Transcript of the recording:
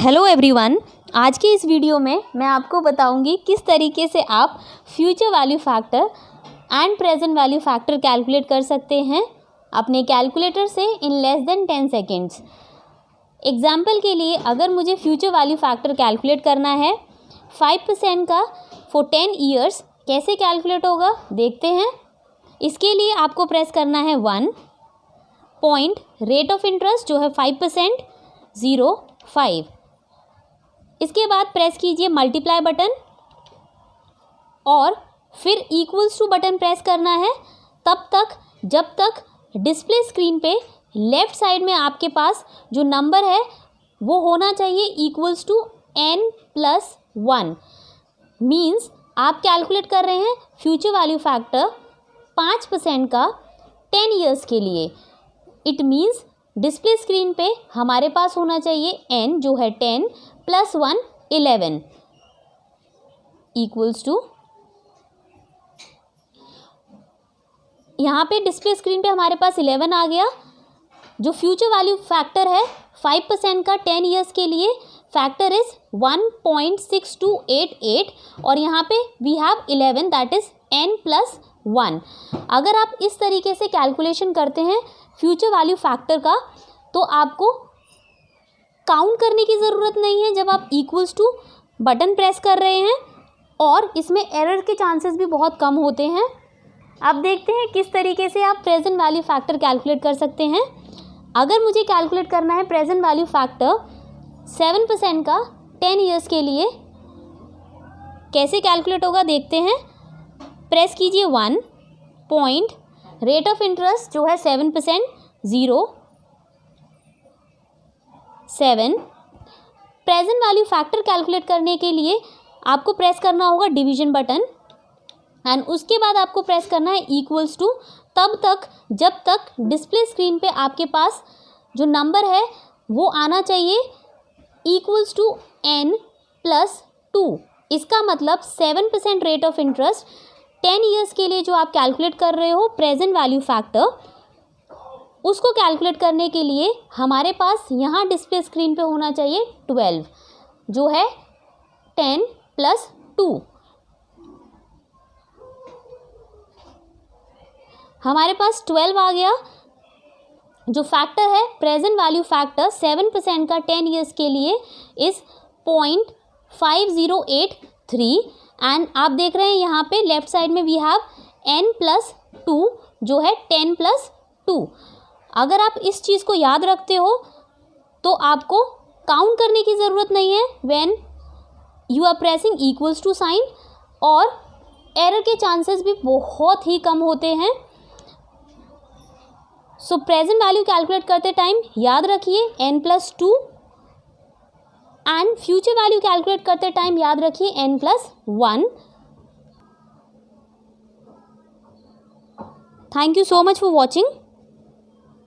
Hello everyone, आज के इस वीडियो में मैं आपको बताऊंगी किस तरीके से आप future value factor and present value factor calculate कर सकते हैं अपने कैलकुलेटर से in less than 10 seconds. Example के लिए अगर मुझे फ्यूचर वैल्यू फैक्टर कैलकुलेट करना है 5% का फॉर 10 ईयर्स, कैसे कैलकुलेट होगा देखते हैं। इसके लिए आपको प्रेस करना है 1 पॉइंट रेट ऑफ इंटरेस्ट जो है 5% 0.5। इसके बाद प्रेस कीजिए मल्टीप्लाई बटन और फिर इक्वल्स टू बटन प्रेस करना है तब तक जब तक डिस्प्ले स्क्रीन पे लेफ्ट साइड में आपके पास जो नंबर है वो होना चाहिए इक्वल्स टू n+1। मीन्स आप कैलकुलेट कर रहे हैं फ्यूचर वैल्यू फैक्टर 5% का 10 ईयर्स के लिए। इट मीन्स डिस्प्ले स्क्रीन पे हमारे पास होना चाहिए n जो है 10 + 1 11 इक्वल्स टू, यहाँ पे डिस्प्ले स्क्रीन पे हमारे पास 11 आ गया। जो फ्यूचर वैल्यू फैक्टर है 5% का 10 ईयर्स के लिए फैक्टर इज 1.6288 और यहाँ पे we have 11 that is n+1। अगर आप इस तरीके से कैलकुलेशन करते हैं फ्यूचर वैल्यू फैक्टर का तो आपको काउंट करने की ज़रूरत नहीं है जब आप इक्वल्स टू बटन प्रेस कर रहे हैं और इसमें एरर के चांसेस भी बहुत कम होते हैं। अब देखते हैं किस तरीके से आप प्रेजेंट वैल्यू फैक्टर कैलकुलेट कर सकते हैं। अगर मुझे कैलकुलेट करना है प्रेजेंट वैल्यू फैक्टर 7% का 10 ईयर्स के लिए, कैसे कैलकुलेट होगा देखते हैं। प्रेस कीजिए 1 पॉइंट रेट ऑफ इंटरेस्ट जो है 7% 0.7। प्रेजेंट वैल्यू फैक्टर कैलकुलेट करने के लिए आपको प्रेस करना होगा डिवीजन बटन एंड उसके बाद आपको प्रेस करना है इक्वल्स टू तब तक जब तक डिस्प्ले स्क्रीन पे आपके पास जो नंबर है वो आना चाहिए इक्वल्स टू n+2। इसका मतलब 7% रेट ऑफ इंटरेस्ट 10 ईयर्स के लिए जो आप कैलकुलेट कर रहे हो प्रेजेंट वैल्यू फैक्टर, उसको कैलकुलेट करने के लिए हमारे पास यहाँ डिस्प्ले स्क्रीन पे होना चाहिए 12 जो है 10+2। हमारे पास 12 आ गया। जो फैक्टर है प्रेजेंट वैल्यू फैक्टर 7% का 10 ईयर्स के लिए इज़ 0.5083 एंड आप देख रहे हैं यहाँ पे लेफ्ट साइड में वी हैव n+2 जो है 10+2। अगर आप इस चीज़ को याद रखते हो तो आपको काउंट करने की ज़रूरत नहीं है when you are pressing equals to sign और एरर के चांसेस भी बहुत ही कम होते हैं। सो प्रेजेंट वैल्यू कैलकुलेट करते टाइम याद रखिए n+2 and future value calculate करते टाइम याद रखिए n+1। Thank you so much for watching.